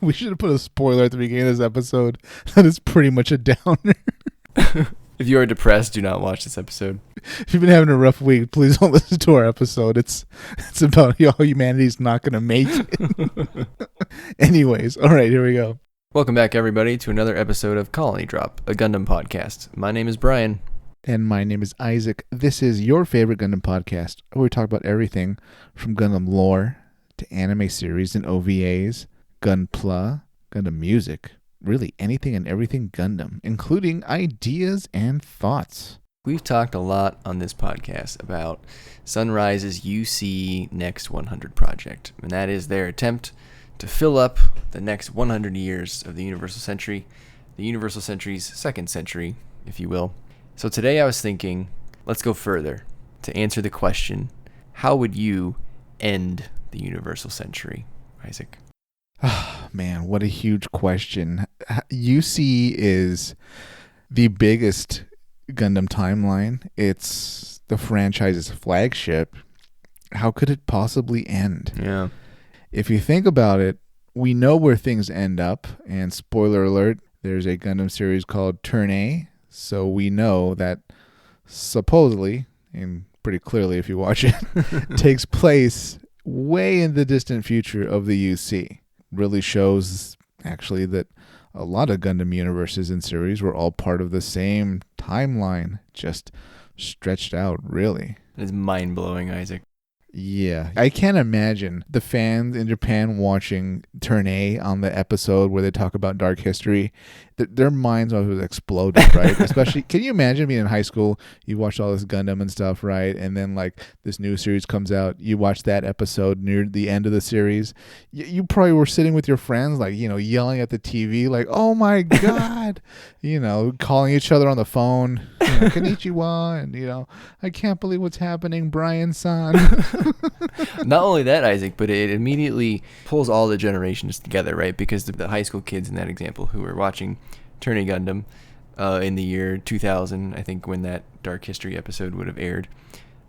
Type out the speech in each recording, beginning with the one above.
We should have put a spoiler at the beginning of this episode. That is pretty much a downer. If you are depressed, do not watch this episode. If you've been having a rough week, please don't listen to our episode. It's about how humanity's not going to make it. Anyways, all right, here we go. Welcome back, everybody, to another episode of Colony Drop, a Gundam podcast. My name is Brian. And my name is Isaac. This is your favorite Gundam podcast, where we talk about everything from Gundam lore to anime series and OVAs, Gunpla, Gundam music, really anything and everything Gundam, including ideas and thoughts. We've talked a lot on this podcast about Sunrise's UC Next 100 project, and that is their attempt to fill up the next 100 years of the Universal Century, the Universal Century's second century, if you will. So today I was thinking, let's go further to answer the question, how would you end the Universal Century, Isaac? Oh, man, what a huge question. UC is the biggest Gundam timeline. It's the franchise's flagship. How could it possibly end? Yeah. If you think about it, we know where things end up. And spoiler alert, there's a Gundam series called Turn A. So we know that supposedly, and pretty clearly if you watch it, takes place way in the distant future of the UC. Really shows actually that a lot of Gundam universes and series were all part of the same timeline, just stretched out, really. It is mind-blowing, Isaac. Yeah, I can't imagine the fans in Japan watching Turn A on the episode where they talk about dark history. Their minds would have exploded, right? Especially, can you imagine being in high school, you watched all this Gundam and stuff, right? And then like this new series comes out, you watch that episode near the end of the series. You probably were sitting with your friends, like, yelling at the TV, like, oh my God, calling each other on the phone, konnichiwa, and, I can't believe what's happening, Brian-san. Not only that, Isaac, but it immediately pulls all the generations together, right? Because the high school kids in that example who were watching Turn A Gundam in the year 2000, I think when that Dark History episode would have aired,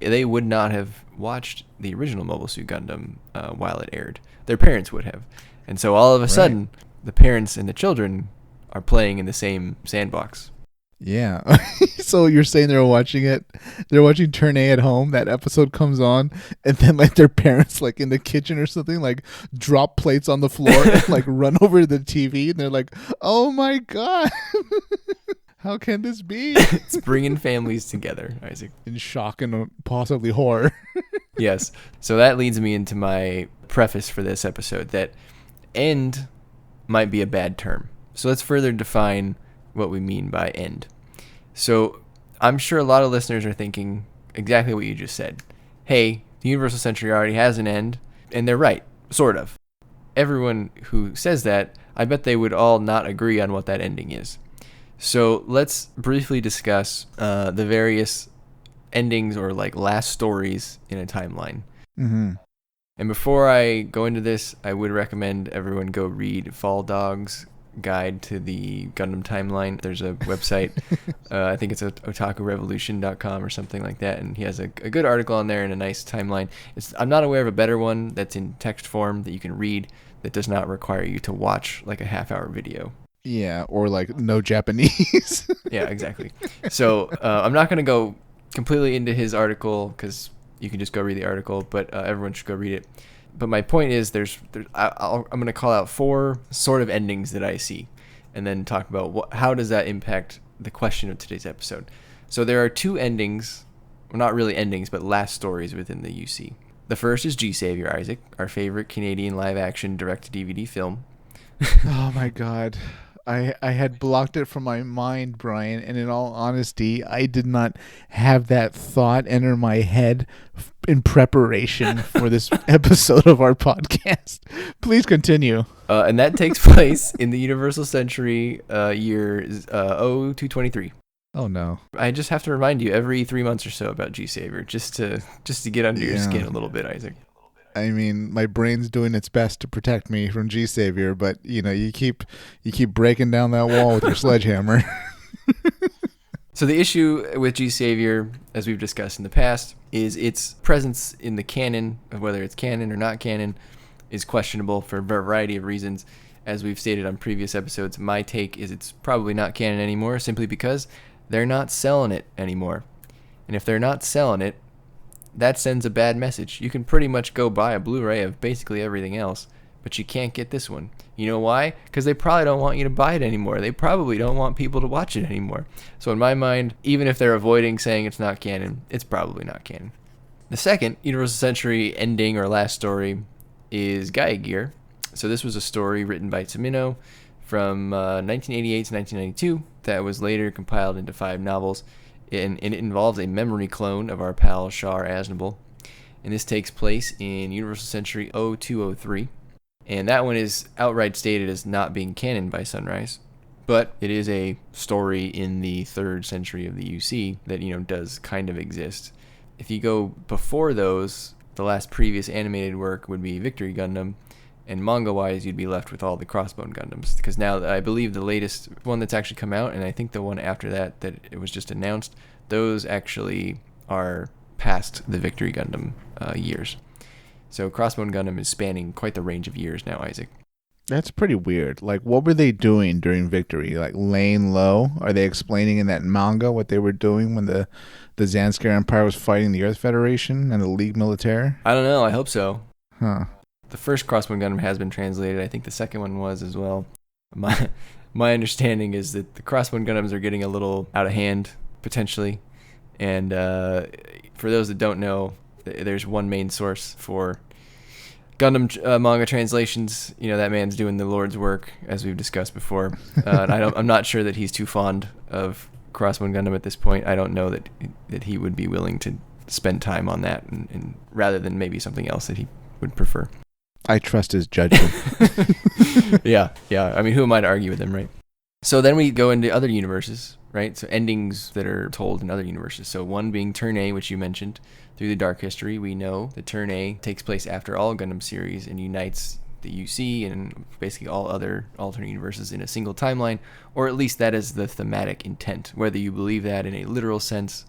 they would not have watched the original Mobile Suit Gundam while it aired. Their parents would have. And so all of a sudden, the parents and the children are playing in the same sandbox. Yeah. So you're saying they're watching Turn A at home, that episode comes on, and then like their parents like in the kitchen or something like drop plates on the floor and like run over to the TV and they're like, oh my God, how can this be? It's bringing families together, Isaac. In shock and possibly horror. Yes. So that leads me into my preface for this episode, that end might be a bad term. So let's further define what we mean by end. So I'm sure a lot of listeners are thinking exactly what you just said. Hey, the Universal Century already has an end, and they're right, sort of. Everyone who says that, I bet they would all not agree on what that ending is. So let's briefly discuss the various endings or like last stories in a timeline. Mm-hmm. And before I go into this, I would recommend everyone go read Fall Dog's guide to the Gundam timeline. There's a website, I think it's otakurevolution.com or something like that, and he has a good article on there and a nice timeline. I'm not aware of a better one that's in text form that you can read that does not require you to watch like a half-hour video. Yeah, or like no Japanese. Yeah, exactly. So I'm not going to go completely into his article because you can just go read the article, but everyone should go read it. But my point is, I'm going to call out 4 sort of endings that I see, and then talk about how does that impact the question of today's episode. So there are 2 endings, well, not really endings, but last stories within the UC. The first is G-Savior, Isaac, our favorite Canadian live-action direct-to-DVD film. Oh my God. I had blocked it from my mind, Brian, and in all honesty, I did not have that thought enter my head in preparation for this episode of our podcast. Please continue. And that takes place in the Universal Century year 0223. Oh no. I just have to remind you every 3 months or so about G-Savior, just to get under your skin a little bit, Isaac. I mean, my brain's doing its best to protect me from G-Savior, but you keep breaking down that wall with your sledgehammer. So the issue with G-Savior, as we've discussed in the past, is its presence in the canon, of whether it's canon or not canon, is questionable for a variety of reasons. as we've stated on previous episodes, my take is it's probably not canon anymore simply because they're not selling it anymore. And if they're not selling it, that sends a bad message. You can pretty much go buy a Blu-ray of basically everything else, but you can't get this one. You know why? Because they probably don't want you to buy it anymore. They probably don't want people to watch it anymore. So in my mind, even if they're avoiding saying it's not canon, it's probably not canon. The second Universal Century ending or last story is Gaia Gear. So this was a story written by Tomino from 1988 to 1992 that was later compiled into 5 novels, and it involves a memory clone of our pal Shar Aznable. And this takes place in Universal Century 0203. And that one is outright stated as not being canon by Sunrise. But it is a story in the 3rd century of the UC that, does kind of exist. If you go before those, the last previous animated work would be Victory Gundam. And manga-wise, you'd be left with all the Crossbone Gundams. Because now, I believe the latest one that's actually come out, and I think the one after that it was just announced, those actually are past the Victory Gundam years. So Crossbone Gundam is spanning quite the range of years now, Isaac. That's pretty weird. Like, what were they doing during Victory? Like, laying low? Are they explaining in that manga what they were doing when the Zanskar Empire was fighting the Earth Federation and the League Militaire? I don't know. I hope so. Huh. The first Crossbone Gundam has been translated. I think the second one was as well. My understanding is that the Crossbone Gundams are getting a little out of hand, potentially. And for those that don't know, there's one main source for Gundam manga translations. That man's doing the Lord's work, as we've discussed before. And I'm not sure that he's too fond of Crossbone Gundam at this point. I don't know that he would be willing to spend time on that, and rather than maybe something else that he would prefer. I trust his judgment. Yeah. I mean, who am I to argue with him, right? So then we go into other universes, right? So endings that are told in other universes. So one being Turn A, which you mentioned. Through the Dark History, we know that Turn A takes place after all Gundam series and unites the UC and basically all other alternate universes in a single timeline, or at least that is the thematic intent. Whether you believe that in a literal sense,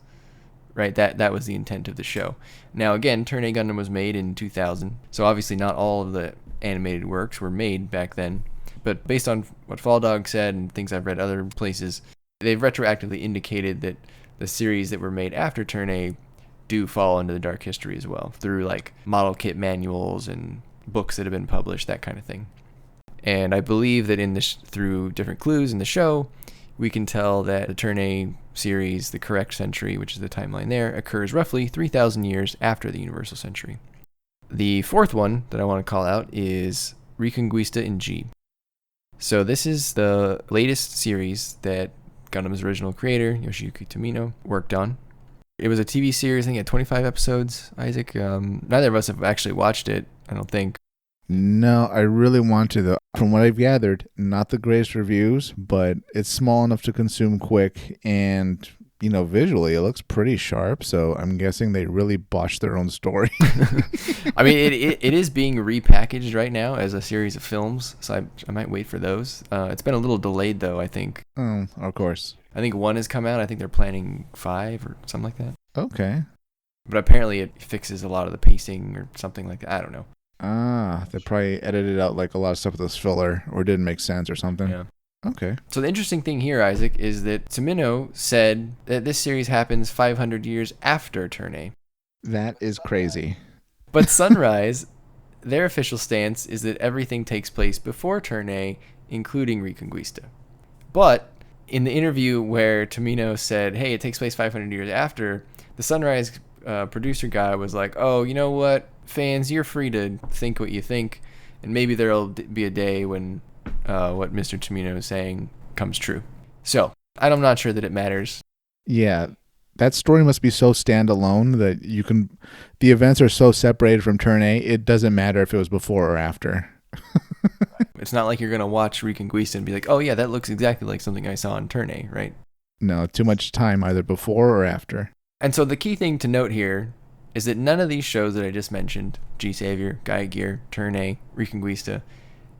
right? That was the intent of the show. Now, again, Turn A Gundam was made in 2000, so obviously not all of the animated works were made back then. But based on what Fall Dog said and things I've read other places, they've retroactively indicated that the series that were made after Turn A do fall into the Dark History as well, through like model kit manuals and books that have been published, that kind of thing. And I believe that through different clues in the show, we can tell that the Turn A series, the correct century, which is the timeline there, occurs roughly 3,000 years after the Universal Century. The fourth one that I want to call out is Reconquista in G. So this is the latest series that Gundam's original creator, Yoshiyuki Tomino, worked on. It was a TV series, I think it had 25 episodes, Isaac. Neither of us have actually watched it, I don't think. No, I really want to, though. From what I've gathered, not the greatest reviews, but it's small enough to consume quick, and, visually it looks pretty sharp, so I'm guessing they really botched their own story. I mean, it is being repackaged right now as a series of films, so I might wait for those. It's been a little delayed, though, I think. Oh, of course. I think 1 has come out. I think they're planning 5 or something like that. Okay. But apparently it fixes a lot of the pacing or something like that. I don't know. They probably edited out like a lot of stuff with this filler or didn't make sense or something. Yeah. Okay. So the interesting thing here, Isaac, is that Tomino said that this series happens 500 years after Turn A. That is crazy. But Sunrise, their official stance is that everything takes place before Turn A, including Reconquista. But in the interview where Tomino said, hey, it takes place 500 years after, the Sunrise producer guy was like, oh, you know what? Fans, you're free to think what you think, and maybe there'll be a day when what Mr. Tomino is saying comes true. So, I'm not sure that it matters. Yeah, that story must be so standalone that the events are so separated from Turn A, it doesn't matter if it was before or after. It's not like you're going to watch Reconquista and be like, oh yeah, that looks exactly like something I saw in Turn A, right? No, too much time either before or after. And so the key thing to note here is that none of these shows that I just mentioned, G-Savior, Gaia Gear, Turn A, Reconquista,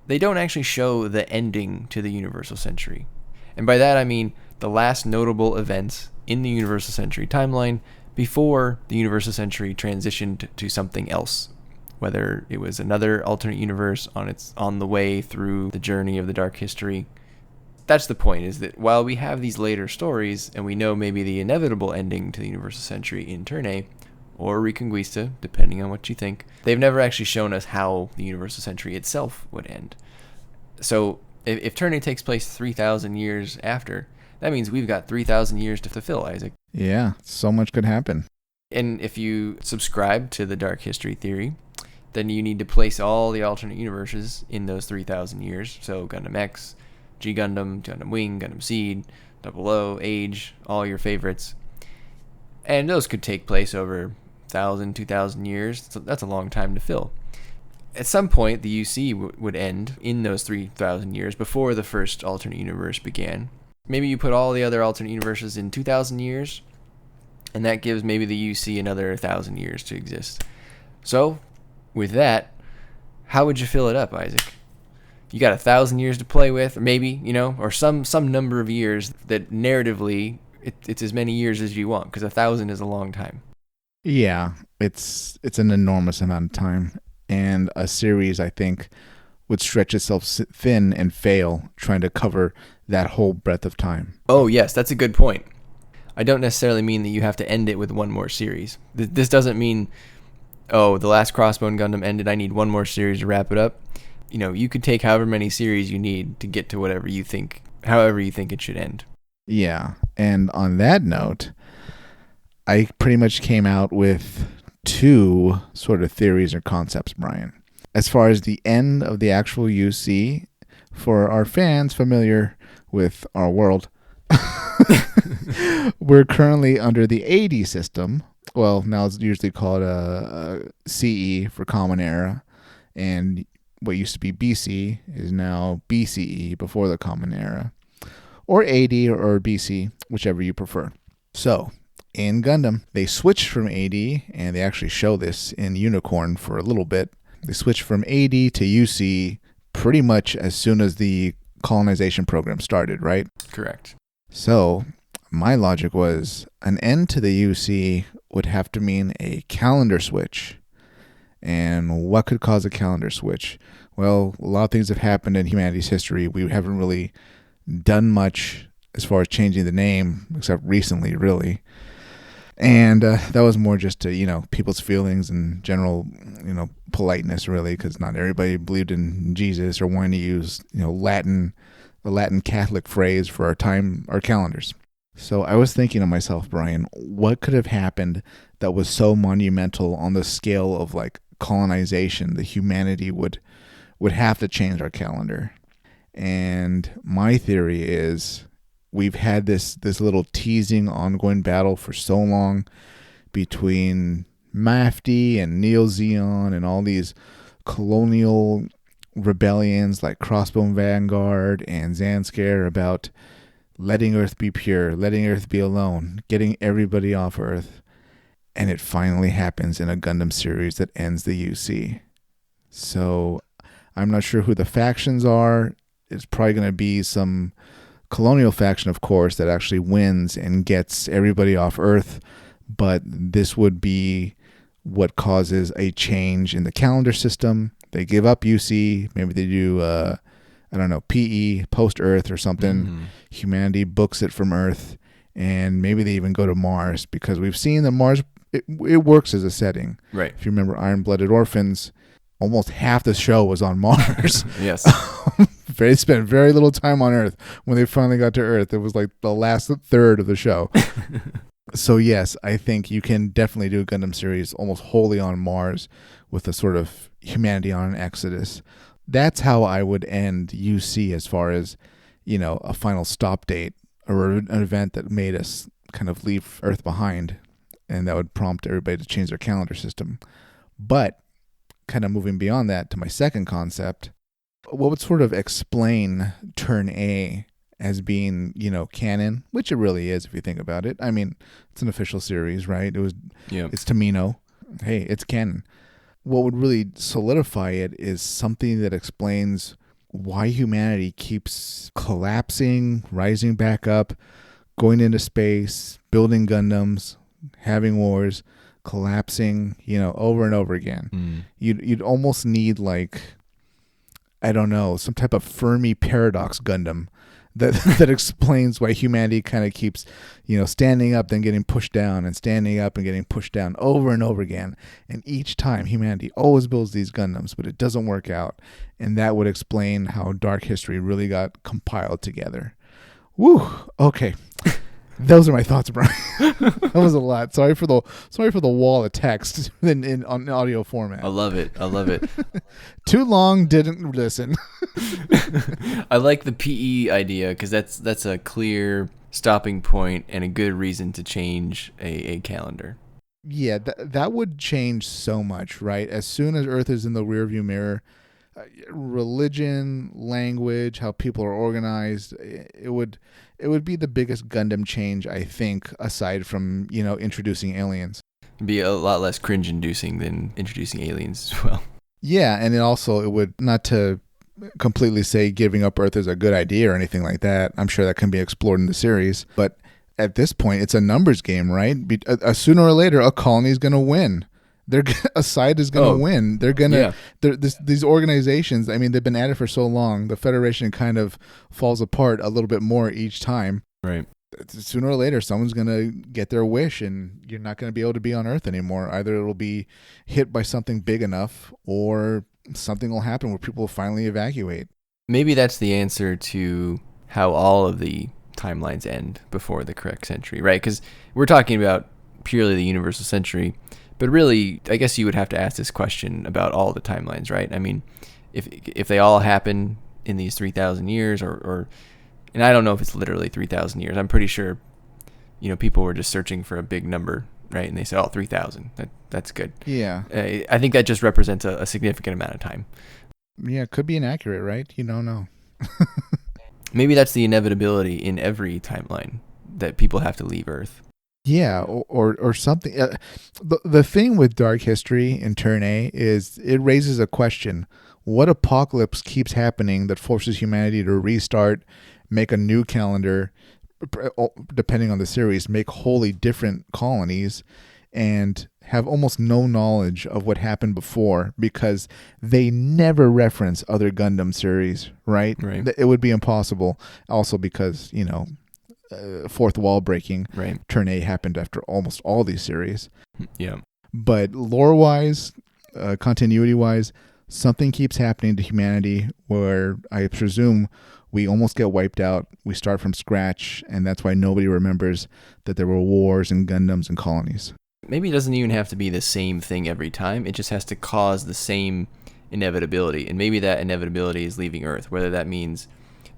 they don't actually show the ending to the Universal Century. And by that I mean the last notable events in the Universal Century timeline before the Universal Century transitioned to something else, whether it was another alternate universe on the way through the journey of the dark history. That's the point, is that while we have these later stories and we know maybe the inevitable ending to the Universal Century in Turn A or Reconquista, depending on what you think, they've never actually shown us how the Universal Century itself would end. So if Turn A takes place 3,000 years after, that means we've got 3,000 years to fulfill, Isaac. Yeah, so much could happen. And if you subscribe to the dark history theory, then you need to place all the alternate universes in those 3,000 years. So Gundam X, G Gundam, Gundam Wing, Gundam Seed, Double O, Age, all your favorites. And those could take place over 1,000, 2,000 years. So that's a long time to fill. At some point, the UC would end in those 3,000 years before the first alternate universe began. Maybe you put all the other alternate universes in 2,000 years, and that gives maybe the UC another 1,000 years to exist. So, with that, how would you fill it up, Isaac? You got 1,000 years to play with, or maybe, or some number of years that narratively, it's as many years as you want, because 1,000 is a long time. Yeah, it's an enormous amount of time, and a series, I think, would stretch itself thin and fail trying to cover that whole breadth of time. Oh, yes, that's a good point. I don't necessarily mean that you have to end it with one more series. This doesn't mean, the last Crossbone Gundam ended, I need one more series to wrap it up. You could take however many series you need to get to however you think it should end. Yeah, and on that note, I pretty much came out with two sort of theories or concepts, Brian. As far as the end of the actual UC, for our fans familiar with our world, we're currently under the AD system. Well, now it's usually called a CE for Common Era, and what used to be BC is now BCE, before the Common Era, or AD or BC, whichever you prefer. So, in Gundam, they switched from AD, and they actually show this in Unicorn for a little bit. They switched from AD to UC pretty much as soon as the colonization program started, right? Correct. So, my logic was an end to the UC would have to mean a calendar switch. And what could cause a calendar switch? Well, a lot of things have happened in humanity's history. We haven't really done much as far as changing the name, except recently, really. And that was more just to, people's feelings and general, politeness, really, because not everybody believed in Jesus or wanted to use, the Latin Catholic phrase for our calendars. So I was thinking to myself, Brian, what could have happened that was so monumental on the scale of colonization that humanity would have to change our calendar? And my theory is we've had this little teasing ongoing battle for so long between Mafdi and Neo-Zeon and all these colonial rebellions like Crossbone Vanguard and Zanskar about letting Earth be pure, letting Earth be alone, getting everybody off Earth. And it finally happens in a Gundam series that ends the UC. So I'm not sure who the factions are. It's probably going to be some colonial faction, of course, that actually wins and gets everybody off Earth. But this would be what causes a change in the calendar system. They give up UC. Maybe they do, PE, post-Earth or something. Mm-hmm. Humanity books it from Earth. And maybe they even go to Mars, because we've seen that Mars, it works as a setting. Right. If you remember Iron-Blooded Orphans, almost half the show was on Mars. Yes. They spent very little time on Earth. When they finally got to Earth, it was like the last third of the show. So yes, I think you can definitely do a Gundam series almost wholly on Mars with a sort of humanity on an exodus. That's how I would end UC as far as, a final stop date or an event that made us kind of leave Earth behind, and that would prompt everybody to change their calendar system. But kind of moving beyond that to my second concept, what would sort of explain Turn A as being, canon, which it really is if you think about it. I mean, it's an official series, right? It's Tamino. Hey, it's canon. What would really solidify it is something that explains why humanity keeps collapsing, rising back up, going into space, building Gundams, having wars, collapsing, over and over again. You'd almost need like, I don't know, some type of Fermi Paradox Gundam that explains why humanity kind of keeps, standing up, then getting pushed down, and standing up and getting pushed down over and over again. And each time humanity always builds these Gundams, but it doesn't work out. And that would explain how Dark History really got compiled together. Woo. Okay. Those are my thoughts, Brian. That was a lot. Sorry for the wall of text on audio format. I love it. Too long, didn't listen. I like the PE idea because that's a clear stopping point and a good reason to change a calendar. Yeah, that would change so much, right? As soon as Earth is in the rearview mirror, religion, language, how people are organized, it would be the biggest Gundam change, I think, aside from, introducing aliens. It'd be a lot less cringe-inducing than introducing aliens as well. Yeah, and it would, not to completely say giving up Earth is a good idea or anything like that. I'm sure that can be explored in the series. But at this point, it's a numbers game, right? Sooner or later, a colony is going to win. A side is going to win. They're going to, these organizations, I mean, they've been at it for so long. The Federation kind of falls apart a little bit more each time. Right. Sooner or later, someone's going to get their wish and you're not going to be able to be on Earth anymore. Either it'll be hit by something big enough or something will happen where people will finally evacuate. Maybe that's the answer to how all of the timelines end before the correct century, right? Because we're talking about purely the universal century. But really, I guess you would have to ask this question about all the timelines, right? I mean, if they all happen in these 3,000 years, or and I don't know if it's literally 3,000 years. I'm pretty sure, people were just searching for a big number, right? And they said, 3,000. That's good. Yeah. I think that just represents a significant amount of time. Yeah, it could be inaccurate, right? You don't know. Maybe that's the inevitability in every timeline, that people have to leave Earth. Yeah, or something. The thing with Dark History in Turn A is it raises a question. What apocalypse keeps happening that forces humanity to restart, make a new calendar, depending on the series, make wholly different colonies, and have almost no knowledge of what happened before because they never reference other Gundam series, right? Right. It would be impossible. Also because, fourth wall breaking. Right. Turn A happened after almost all these series. Yeah. But lore-wise, continuity-wise, something keeps happening to humanity where I presume we almost get wiped out. We start from scratch, and that's why nobody remembers that there were wars and Gundams and colonies. Maybe it doesn't even have to be the same thing every time. It just has to cause the same inevitability. And maybe that inevitability is leaving Earth, whether that means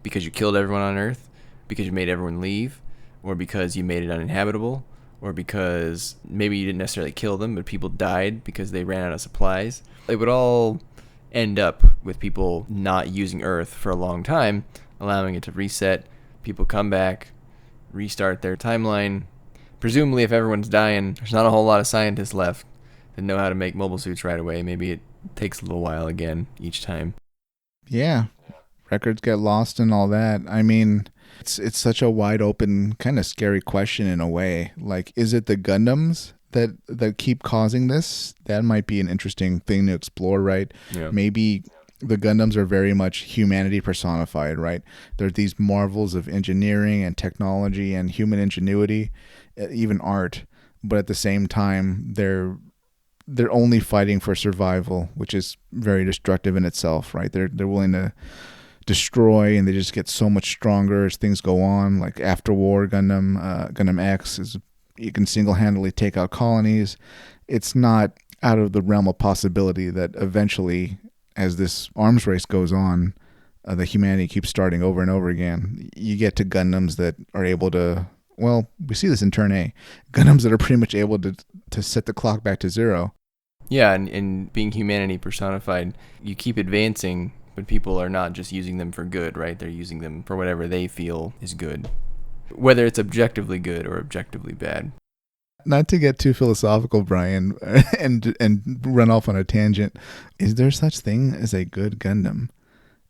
because you killed everyone on Earth, because you made everyone leave, or because you made it uninhabitable, or because maybe you didn't necessarily kill them, but people died because they ran out of supplies. It would all end up with people not using Earth for a long time, allowing it to reset. People come back, restart their timeline. Presumably, if everyone's dying, there's not a whole lot of scientists left that know how to make mobile suits right away. Maybe it takes a little while again each time. Yeah. Records get lost and all that. I mean, it's such a wide open, kind of scary question in a way. Like, is it the Gundams that keep causing this? That might be an interesting thing to explore, right? Yeah. Maybe the Gundams are very much humanity personified, right? They're these marvels of engineering and technology and human ingenuity, even art. But at the same time, they're only fighting for survival, which is very destructive in itself, right? They're willing to destroy, and they just get so much stronger as things go on. Like after war Gundam X is, you can single-handedly take out colonies. It's not out of the realm of possibility that eventually, as this arms race goes on, the humanity keeps starting over and over again. You get to Gundams that are able to, well, we see this in Turn A, Gundams that are pretty much able to set the clock back to zero. Yeah, and being humanity personified, you keep advancing, but people are not just using them for good, right? They're using them for whatever they feel is good, whether it's objectively good or objectively bad. Not to get too philosophical, Brian, and run off on a tangent, is there such thing as a good Gundam?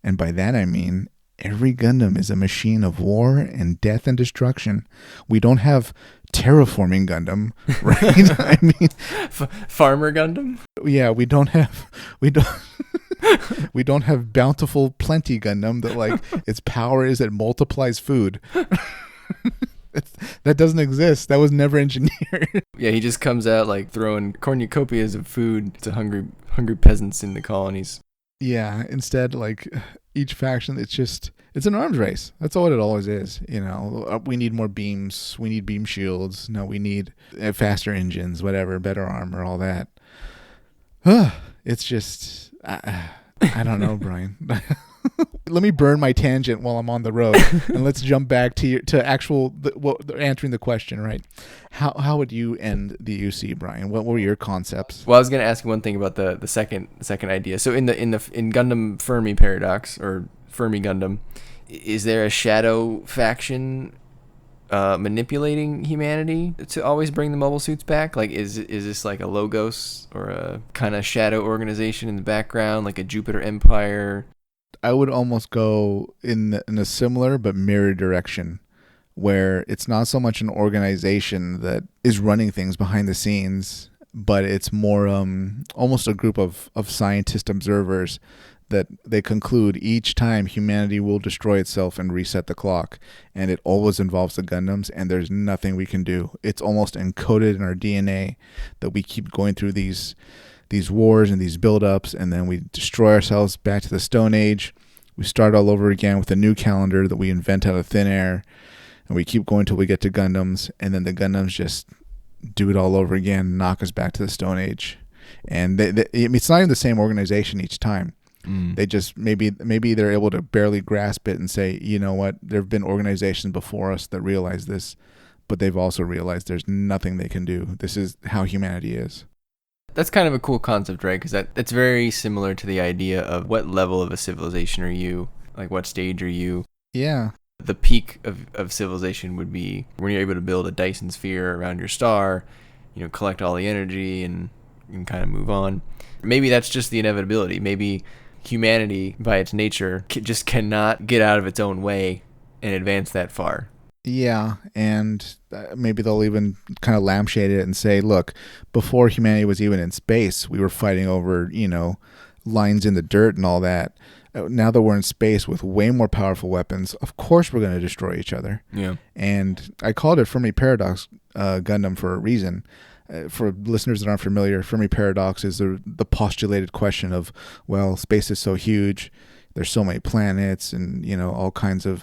And by that I mean every Gundam is a machine of war and death and destruction. We don't have terraforming Gundam, right? I mean, Farmer Gundam. yeah, we don't we don't have bountiful plenty Gundam that like its power is it multiplies food. That doesn't exist. That was never engineered. Yeah, he just comes out like throwing cornucopias of food to hungry peasants in the colonies. Yeah, instead, like each faction, it's an arms race. That's all it always is. You know, we need more beams. We need beam shields. No, we need faster engines, whatever, better armor, all that. It's just, I don't know, Brian. Let me burn my tangent while I'm on the road, and let's jump back to answering the question. Right? How would you end the UC, Brian? What were your concepts? Well, I was going to ask you one thing about the second idea. So in Gundam Fermi Paradox or Fermi Gundam, is there a shadow faction manipulating humanity to always bring the mobile suits back? Like, is this like a Logos or a kind of shadow organization in the background, like a Jupiter Empire? I would almost go in a similar but mirror direction, where it's not so much an organization that is running things behind the scenes, but it's more almost a group of scientist observers that they conclude each time humanity will destroy itself and reset the clock, and it always involves the Gundams, and there's nothing we can do. It's almost encoded in our DNA that we keep going through these wars and these build-ups, and then we destroy ourselves back to the Stone Age. We start all over again with a new calendar that we invent out of thin air, and we keep going till we get to Gundams, and then the Gundams just do it all over again, knock us back to the Stone Age. And it's not even the same organization each time. They just maybe they're able to barely grasp it and say, you know what, there have been organizations before us that realize this, but they've also realized there's nothing they can do. This is how humanity is. That's kind of a cool concept, right? Because that's very similar to the idea of what level of a civilization are you? Like, what stage are you? Yeah. The peak of civilization would be when you're able to build a Dyson sphere around your star, collect all the energy and kind of move on. Maybe that's just the inevitability. Maybe humanity, by its nature, just cannot get out of its own way and advance that far. Yeah, and maybe they'll even kind of lampshade it and say, look, before humanity was even in space, we were fighting over, lines in the dirt and all that. Now that we're in space with way more powerful weapons, of course we're going to destroy each other. Yeah. And I called it Fermi Paradox Gundam for a reason. For listeners that aren't familiar, Fermi Paradox is the postulated question of, well, space is so huge, there's so many planets and, all kinds of,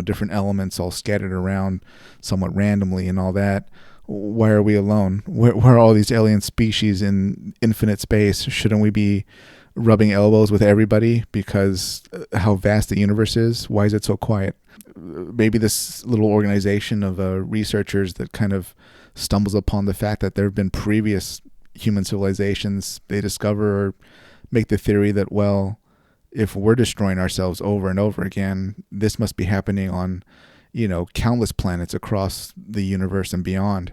different elements all scattered around somewhat randomly and all that. Why are we alone? Where are all these alien species in infinite space? Shouldn't we be rubbing elbows with everybody because how vast the universe is? Why is it so quiet? Maybe this little organization of researchers that kind of stumbles upon the fact that there have been previous human civilizations, they discover or make the theory that, well, if we're destroying ourselves over and over again, this must be happening on, countless planets across the universe and beyond.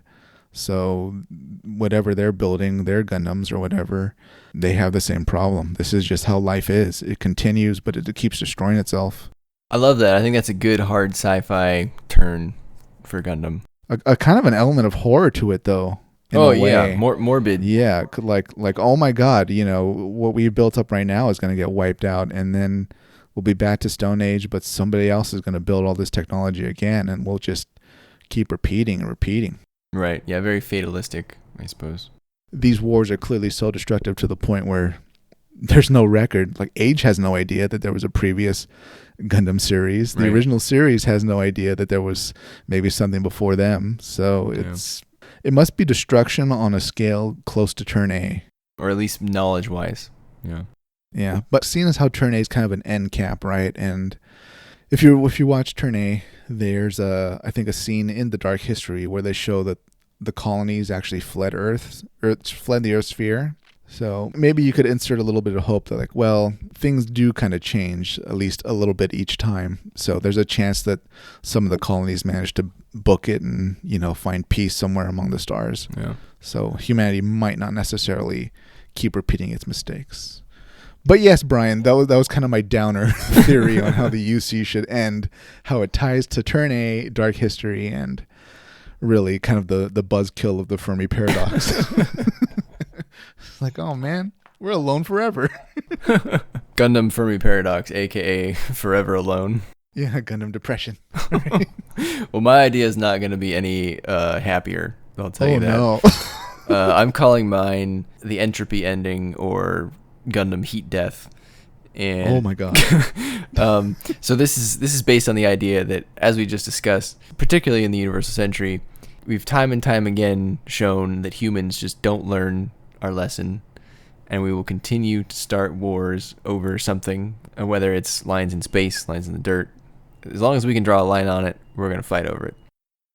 So whatever they're building, their Gundams or whatever, they have the same problem. This is just how life is. It continues, but it keeps destroying itself. I love that. I think that's a good hard sci-fi turn for Gundam. A kind of an element of horror to it, though. Yeah, morbid. Yeah, like oh my God, what we built up right now is going to get wiped out, and then we'll be back to Stone Age, but somebody else is going to build all this technology again, and we'll just keep repeating and repeating. Right. Yeah, very fatalistic, I suppose. These wars are clearly so destructive to the point where there's no record. Like, Age has no idea that there was a previous Gundam series. The original series has no idea that there was maybe something before them. So it must be destruction on a scale close to Turn A. Or at least knowledge-wise. Yeah. Yeah, but seeing as how Turn A is kind of an end cap, right? And if you watch Turn A, there's I think a scene in the Dark History where they show that the colonies actually fled the Earth sphere. So maybe you could insert a little bit of hope that, like, well, things do kind of change at least a little bit each time. So there's a chance that some of the colonies manage to book it and, find peace somewhere among the stars. Yeah. So humanity might not necessarily keep repeating its mistakes. But yes, Brian, that was kind of my downer theory on how the UC should end, how it ties to Turn A, Dark History, and really kind of the buzzkill of the Fermi Paradox. It's like, oh man, we're alone forever. Gundam Fermi Paradox, aka Forever Alone. Yeah, Gundam depression. Well, my idea is not going to be any happier. I'll tell you that. Oh no. I'm calling mine the entropy ending or Gundam heat death. And oh my god. So this is based on the idea that, as we just discussed, particularly in the Universal Century, we've time and time again shown that humans just don't learn our lesson, and we will continue to start wars over something, whether it's lines in space, lines in the dirt. As long as we can draw a line on it, we're going to fight over it.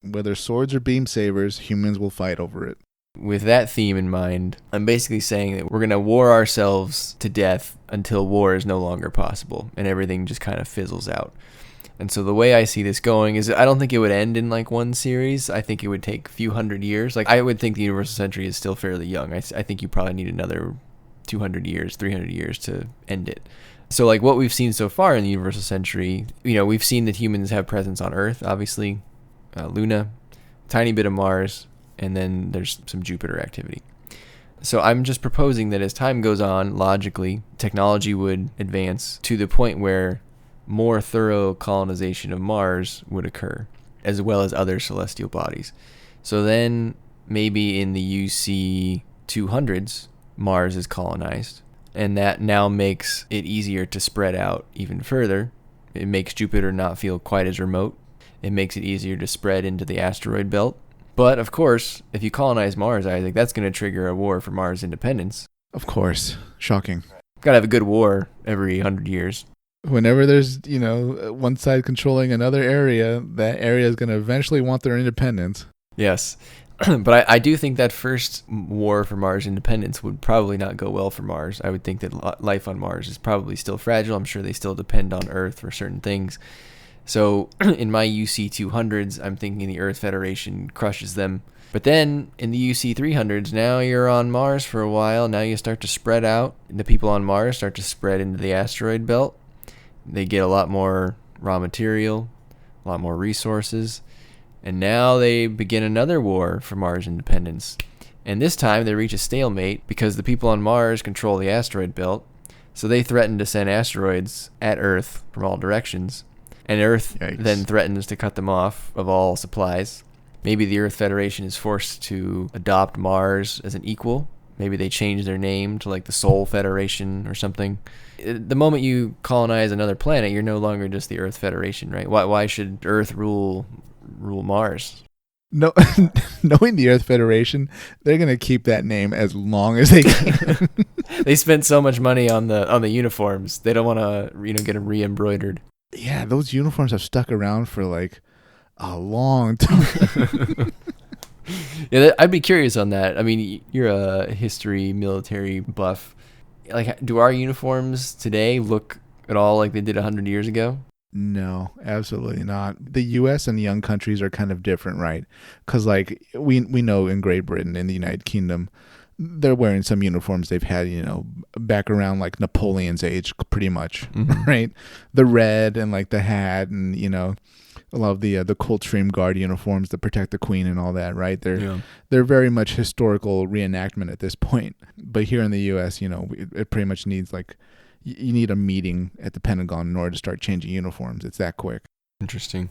Whether swords or beam sabers, humans will fight over it. With that theme in mind, I'm basically saying that we're going to war ourselves to death until war is no longer possible and everything just kind of fizzles out. And so the way I see this going is I don't think it would end in like one series. I think it would take a few hundred years. Like, I would think the Universal Century is still fairly young. I think you probably need another 200 years, 300 years to end it. So like what we've seen so far in the Universal Century, we've seen that humans have presence on Earth, obviously, Luna, tiny bit of Mars, and then there's some Jupiter activity. So I'm just proposing that as time goes on, logically, technology would advance to the point where more thorough colonization of Mars would occur, as well as other celestial bodies. So then maybe in the UC 200s, Mars is colonized, and that now makes it easier to spread out even further. It makes Jupiter not feel quite as remote. It makes it easier to spread into the asteroid belt. But, of course, if you colonize Mars, Isaac, that's going to trigger a war for Mars independence. Of course. Shocking. Got to have a good war every 100 years. Whenever there's, one side controlling another area, that area is going to eventually want their independence. Yes. But I do think that first war for Mars independence would probably not go well for Mars. I would think that life on Mars is probably still fragile. I'm sure they still depend on Earth for certain things. So in my UC 200s, I'm thinking the Earth Federation crushes them. But then in the UC 300s, now you're on Mars for a while. Now you start to spread out. The people on Mars start to spread into the asteroid belt. They get a lot more raw material, a lot more resources. And now they begin another war for Mars independence. And this time they reach a stalemate because the people on Mars control the asteroid belt. So they threaten to send asteroids at Earth from all directions. And Earth then threatens to cut them off of all supplies. Maybe the Earth Federation is forced to adopt Mars as an equal. Maybe they change their name to like the Sol Federation or something. The moment you colonize another planet, you're no longer just the Earth Federation, right? Why should Earth rule Mars? No, knowing the Earth Federation, they're gonna keep that name as long as they can. They spent so much money on the uniforms. They don't want to get them re-embroidered. Yeah, those uniforms have stuck around for like a long time. Yeah, I'd be curious on that. I mean, you're a history military buff. Like, do our uniforms today look at all like they did 100 years ago? No, absolutely not. The U.S. and young countries are kind of different, right? Because like we know in Great Britain, in the United Kingdom, they're wearing some uniforms they've had, back around like Napoleon's age, pretty much, right? The red and like the hat and, a lot of the Coldstream Guard uniforms that protect the Queen and all that, right? They're very much historical reenactment at this point. But here in the U.S., it pretty much needs like, you need a meeting at the Pentagon in order to start changing uniforms. It's that quick. Interesting.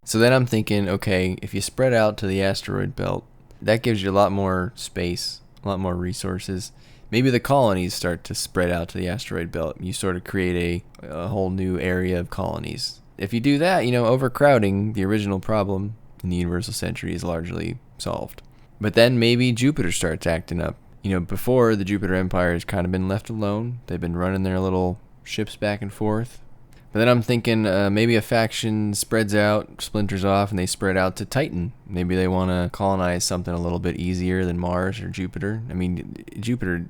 So then I'm thinking, okay, if you spread out to the asteroid belt, that gives you a lot more space, a lot more resources. Maybe the colonies start to spread out to the asteroid belt. You sort of create a whole new area of colonies. If you do that, overcrowding, the original problem in the Universal Century, is largely solved. But then maybe Jupiter starts acting up. Before, the Jupiter Empire has kind of been left alone. They've been running their little ships back and forth. But then I'm thinking maybe a faction spreads out, splinters off, and they spread out to Titan. Maybe they want to colonize something a little bit easier than Mars or Jupiter. I mean, Jupiter,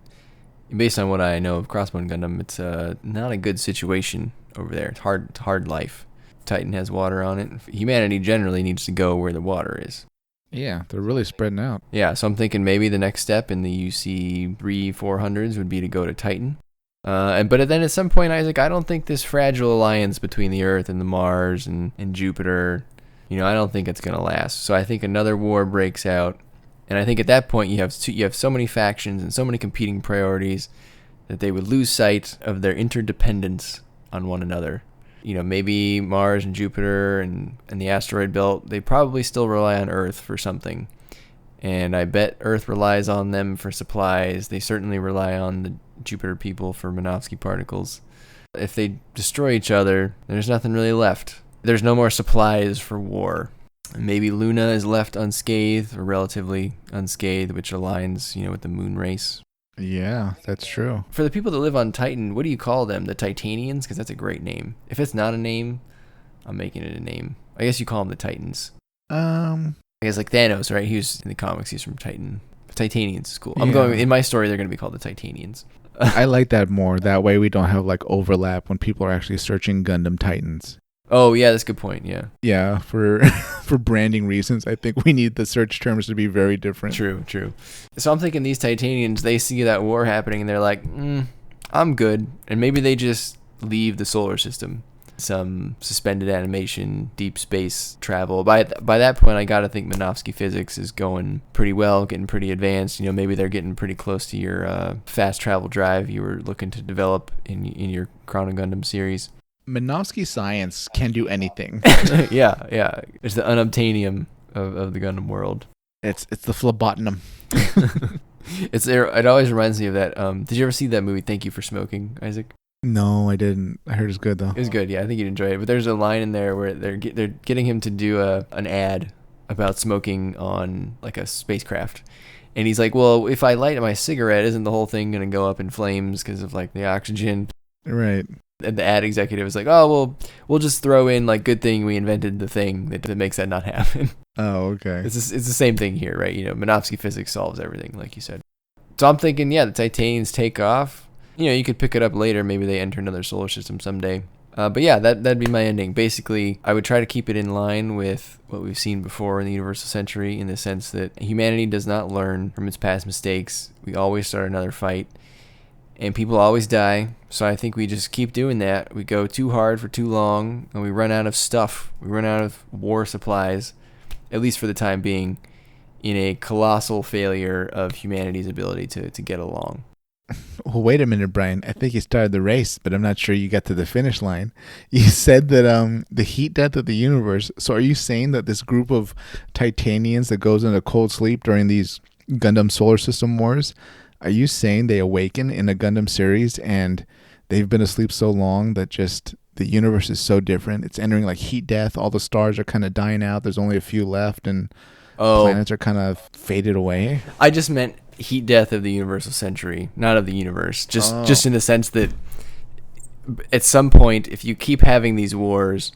based on what I know of Crossbone Gundam, it's not a good situation over there. It's hard life. Titan has water on it. Humanity generally needs to go where the water is. Yeah, they're really spreading out. Yeah, so I'm thinking maybe the next step in the UC 300-400s would be to go to Titan. But then at some point, Isaac, I don't think this fragile alliance between the Earth and the Mars and Jupiter, I don't think it's going to last. So I think another war breaks out. And I think at that point you have so many factions and so many competing priorities that they would lose sight of their interdependence on one another. Maybe Mars and Jupiter and the asteroid belt, they probably still rely on Earth for something. And I bet Earth relies on them for supplies. They certainly rely on the Jupiter people for Minovsky particles. If they destroy each other, there's nothing really left. There's no more supplies for war. Maybe Luna is left unscathed or relatively unscathed, which aligns, with the moon race. Yeah, that's true. For the people that live on Titan, what do you call them? The Titanians? Because that's a great name. If it's not a name, I'm making it a name. I guess you call them the Titans. I guess like Thanos, right? He was in the comics. He's from Titan. Titanians is cool. In my story, they're going to be called the Titanians. I like that more. That way we don't have like overlap when people are actually searching Gundam Titans. Oh, yeah, that's a good point, yeah. Yeah, for branding reasons, I think we need the search terms to be very different. True. So I'm thinking these Titanians, they see that war happening and they're like, I'm good. And maybe they just leave the solar system. Some suspended animation, deep space travel. By that point, I got to think Minovsky physics is going pretty well, getting pretty advanced. Maybe they're getting pretty close to your fast travel drive you were looking to develop in your Crown and Gundam series. Minovsky science can do anything. Yeah. It's the unobtainium of the Gundam world. It's the phlebotinum. It's there. It always reminds me of that. Did you ever see that movie, Thank You for Smoking, Isaac? No, I didn't. I heard it's good though. It was good. Yeah, I think you'd enjoy it. But there's a line in there where they're getting him to do an ad about smoking on like a spacecraft. And he's like, well, if I light my cigarette, isn't the whole thing going to go up in flames because of like the oxygen? Right. And the ad executive was like, oh, well, we'll just throw in like, good thing we invented the thing that makes that not happen. Oh, okay. It's the same thing here, right? Minovsky physics solves everything, like you said. So I'm thinking, yeah, the Titanians take off. You could pick it up later. Maybe they enter another solar system someday. But yeah, that'd be my ending. Basically, I would try to keep it in line with what we've seen before in the Universal Century, in the sense that humanity does not learn from its past mistakes. We always start another fight, and people always die. So I think we just keep doing that. We go too hard for too long, and we run out of stuff. We run out of war supplies, at least for the time being, in a colossal failure of humanity's ability to get along. Well, wait a minute, Brian. I think you started the race, but I'm not sure you got to the finish line. You said that the heat death of the universe. So are you saying that this group of Titanians that goes into cold sleep during these Gundam solar system wars, are you saying they awaken in a Gundam series and they've been asleep so long that just the universe is so different? It's entering like heat death. All the stars are kind of dying out. There's only a few left, and planets are kind of faded away. I just meant heat death of the Universal Century, not of the universe. Just in the sense that at some point, if you keep having these wars,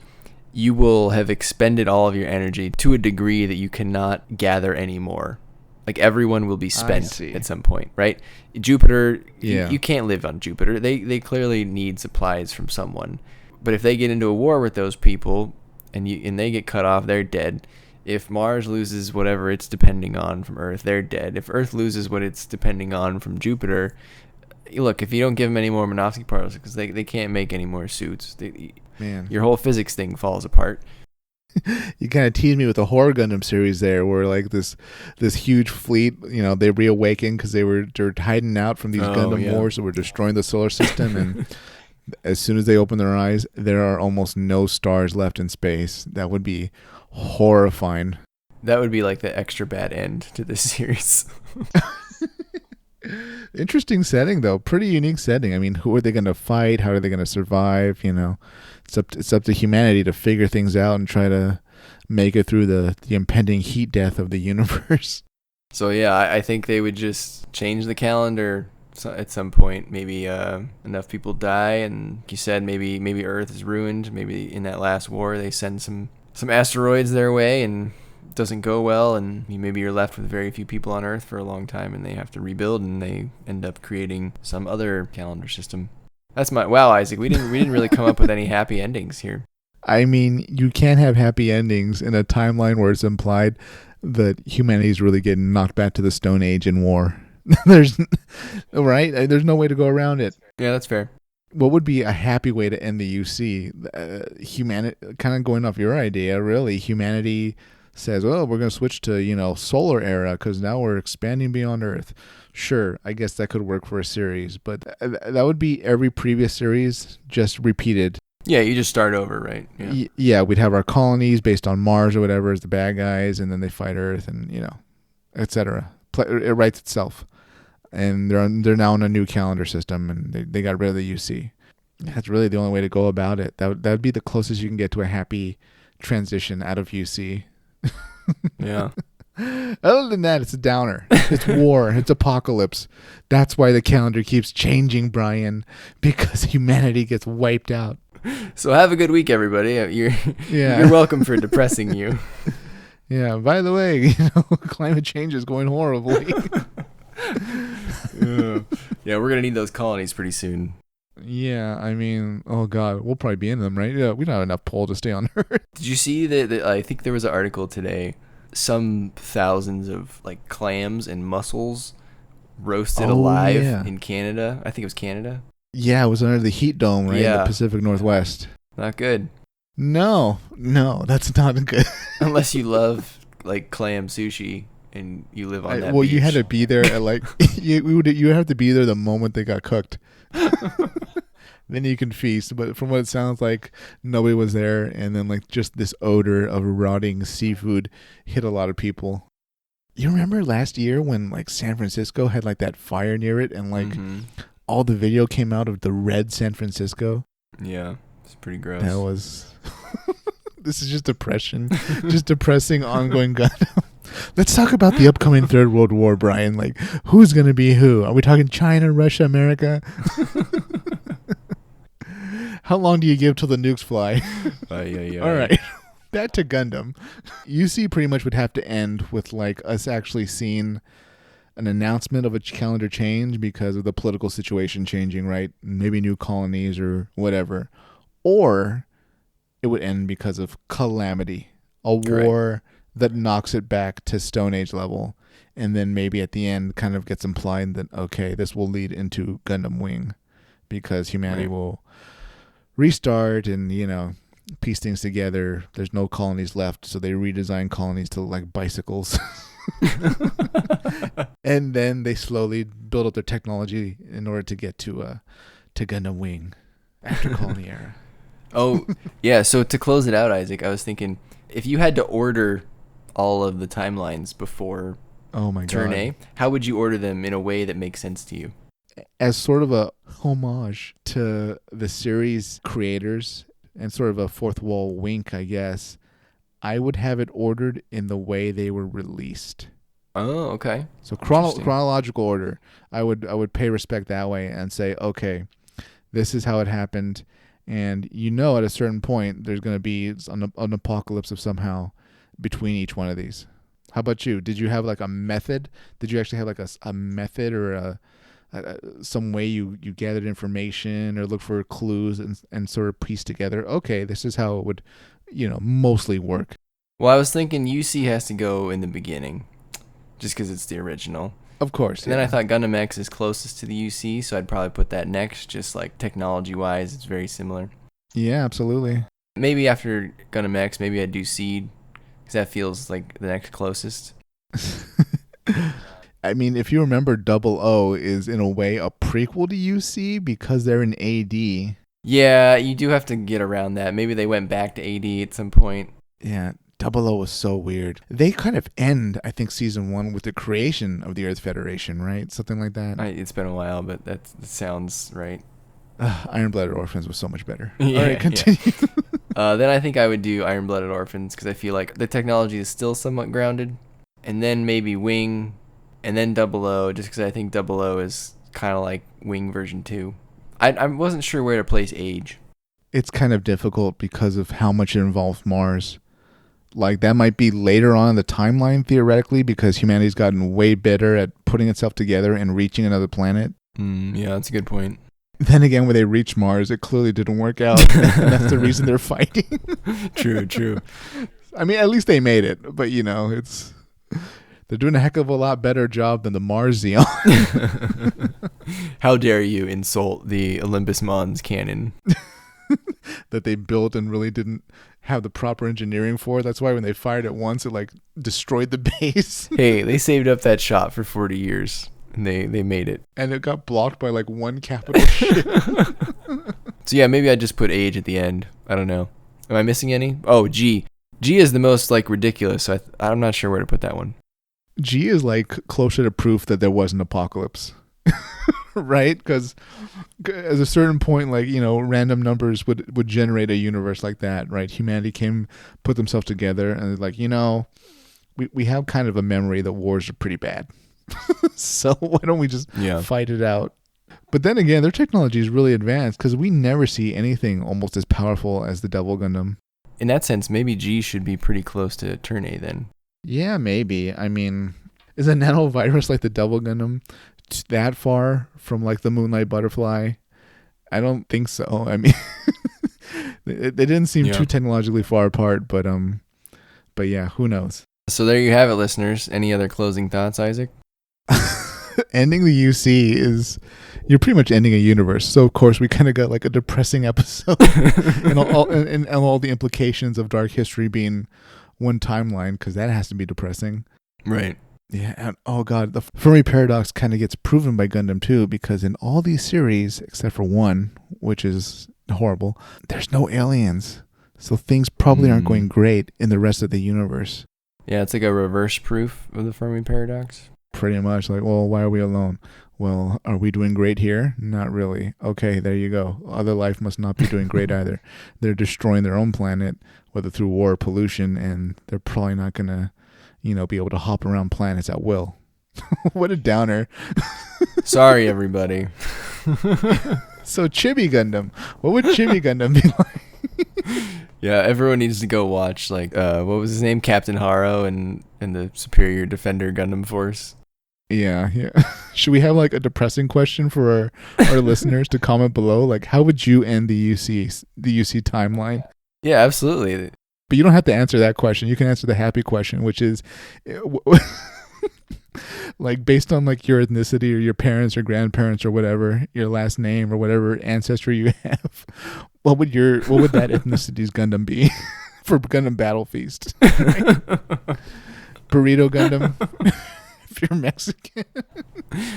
you will have expended all of your energy to a degree that you cannot gather anymore. Like everyone will be spent at some point, right? Jupiter, you can't live on Jupiter. They clearly need supplies from someone. But if they get into a war with those people and they get cut off, they're dead. If Mars loses whatever it's depending on from Earth, they're dead. If Earth loses what it's depending on from Jupiter, look, if you don't give them any more Minovsky particles, because they can't make any more suits, your whole physics thing falls apart. You kind of teased me with the horror Gundam series there, where like this huge fleet, they reawaken because they're hiding out from these Gundam wars that were destroying the solar system, and as soon as they open their eyes, there are almost no stars left in space. That would be horrifying. That would be like the extra bad end to this series. Interesting setting, though. Pretty unique setting. I mean, who are they going to fight? How are they going to survive? It's up to humanity to figure things out and try to make it through the impending heat death of the universe. So yeah, I think they would just change the calendar at some point. Maybe enough people die, and like you said, maybe Earth is ruined. Maybe in that last war they send some asteroids their way and it doesn't go well, and maybe you're left with very few people on Earth for a long time, and they have to rebuild, and they end up creating some other calendar system. That's wow, Isaac. We didn't really come up with any happy endings here. I mean, you can't have happy endings in a timeline where it's implied that humanity is really getting knocked back to the Stone Age in war. There's no way to go around it. Yeah, that's fair. what would be a happy way to end the UC? Humanity, kind of going off your idea, really. Humanity says, "Oh, we're going to switch to solar era because now we're expanding beyond Earth." Sure, I guess that could work for a series, but that would be every previous series just repeated. Yeah, you just start over, right? Yeah. Yeah, we'd have our colonies based on Mars or whatever as the bad guys, and then they fight Earth, and etc. It writes itself. And they're now on a new calendar system, and they got rid of the UC. That's really the only way to go about it. That would be the closest you can get to a happy transition out of UC. Yeah. Other than that, it's a downer. It's war. It's apocalypse. That's why the calendar keeps changing, Brian, because humanity gets wiped out. So have a good week, everybody. You're welcome for depressing you. Yeah. By the way, climate change is going horribly. Yeah, we're gonna need those colonies pretty soon. Yeah, I mean, oh god, we'll probably be in them, right? Yeah, we don't have enough coal to stay on Earth. Did you see that? I think there was an article today. Some thousands of like clams and mussels roasted alive in Canada. I think it was Canada. Yeah, it was under the heat dome, right? Yeah. In the Pacific Northwest. Not good. No, that's not good. Unless you love like clam sushi and you live on that well, beach. you had to be there at like you would have to be there the moment they got cooked. Then you can feast. But from what it sounds like, nobody was there, and then like just this odor of rotting seafood hit a lot of people. You remember last year when like San Francisco had like that fire near it, and like all the video came out of the red San Francisco? Yeah, it's pretty gross. That was. This is just depression, just depressing ongoing Gundam. Let's talk about the upcoming Third World War, Brian. Like, who's going to be who? Are we talking China, Russia, America? How long do you give till the nukes fly? All right. Back to Gundam. UC pretty much would have to end with like us actually seeing an announcement of a calendar change because of the political situation changing, right? Maybe new colonies or whatever. Or it would end because of calamity, a war that knocks it back to Stone Age level, and then maybe at the end kind of gets implied that, okay, this will lead into Gundam Wing because humanity will restart and, piece things together. There's no colonies left, so they redesign colonies to look like bicycles. And then they slowly build up their technology in order to get to Gundam Wing after Colony Era. Oh, yeah. So to close it out, Isaac, I was thinking if you had to order all of the timelines before Turn A, how would you order them in a way that makes sense to you? As sort of a homage to the series creators and sort of a fourth wall wink, I guess, I would have it ordered in the way they were released. Oh, okay. So chronological order. I would pay respect that way and say, okay, this is how it happened. And at a certain point, there's going to be an apocalypse of somehow between each one of these. How about you? Did you have like a method? Did you actually have like a method or some way you gathered information or look for clues and sort of piece together, okay, this is how it would, mostly work? Well, I was thinking UC has to go in the beginning just because it's the original. Of course. And then I thought Gundam X is closest to the UC, so I'd probably put that next, just like technology-wise, it's very similar. Yeah, absolutely. Maybe after Gundam X, maybe I'd do Seed, because that feels like the next closest. I mean, if you remember, 00 is in a way a prequel to UC because they're in AD. Yeah, you do have to get around that. Maybe they went back to AD at some point. Yeah, 00 was so weird. They kind of end, I think, season 1 with the creation of the Earth Federation, right? Something like that. It's been a while, but that sounds right. Iron-Blooded Orphans was so much better. Yeah, all right, continue. Yeah. Then I think I would do Iron-Blooded Orphans because I feel like the technology is still somewhat grounded. And then maybe Wing, and then 00, just because I think 00 is kind of like Wing version 2. I wasn't sure where to place Age. It's kind of difficult because of how much it involves Mars. Like, that might be later on in the timeline, theoretically, because humanity's gotten way better at putting itself together and reaching another planet. Yeah, that's a good point. Then again, when they reach Mars, it clearly didn't work out. And that's the reason they're fighting. True. I mean, at least they made it. But, They're doing a heck of a lot better job than the Mars Xeon. How dare you insult the Olympus Mons cannon? That they built and really didn't have the proper engineering for. That's why when they fired it once, it like destroyed the base. Hey, they saved up that shot for 40 years, and they made it. And it got blocked by like one capital ship. So yeah, maybe I just put age at the end. I don't know. Am I missing any? Oh, G. G is the most like ridiculous. So I'm not sure where to put that one. G is like closer to proof that there was an apocalypse. Right? Because at a certain point, like, you know, random numbers would generate a universe like that, right? Humanity put themselves together, and it's like, you know, we have kind of a memory that wars are pretty bad. So why don't we just fight it out? But then again, their technology is really advanced because we never see anything almost as powerful as the Devil Gundam. In that sense, maybe G should be pretty close to Turn A then. Yeah, maybe. I mean, is a nanovirus like the Devil Gundam that far from like the Moonlight Butterfly? I don't think so. I mean, they didn't seem too technologically far apart, but yeah, who knows? So there you have it, listeners. Any other closing thoughts, Isaac? Ending the UC is, you're pretty much ending a universe. So of course we kind of got like a depressing episode, and all the implications of dark history being one timeline, because that has to be depressing. Right. Yeah, and oh god, the Fermi Paradox kind of gets proven by Gundam too, because in all these series, except for one, which is horrible, there's no aliens. So things probably aren't going great in the rest of the universe. Yeah, it's like a reverse proof of the Fermi Paradox. Pretty much like, well, why are we alone? Well, are we doing great here? Not really. Okay, there you go. Other life must not be doing great either. They're destroying their own planet, whether through war or pollution, and they're probably not going to, you know, be able to hop around planets at will. What a downer. Sorry, everybody. So Chibi Gundam. What would Chibi Gundam be like? Yeah, everyone needs to go watch, like, what was his name? Captain Haro and the Superior Defender Gundam Force. Yeah. Should we have like a depressing question for our listeners to comment below? Like, how would you end the UC timeline? Yeah, absolutely. But you don't have to answer that question. You can answer the happy question, which is like based on like your ethnicity or your parents or grandparents or whatever, your last name or whatever ancestry you have. What would that ethnicity's Gundam be for Gundam Battle Feast? Burrito Gundam. If you're Mexican.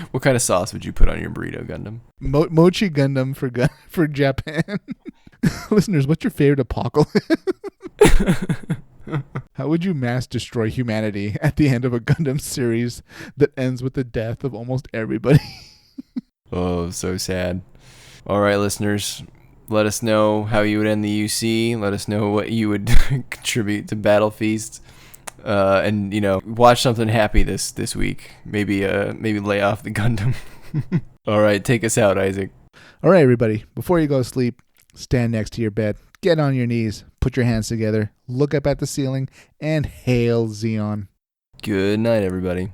What kind of sauce would you put on your burrito Gundam? Mochi Gundam for Japan. Listeners, what's your favorite apocalypse? How would you mass destroy humanity at the end of a Gundam series that ends with the death of almost everybody? Oh, so sad. All right, listeners, let us know how you would end the UC. Let us know what you would contribute to Battle Feast. And, you know, watch something happy this week. Maybe lay off the Gundam. All right, take us out, Isaac. All right, everybody. Before you go to sleep, stand next to your bed. Get on your knees. Put your hands together. Look up at the ceiling and hail Xeon. Good night, everybody.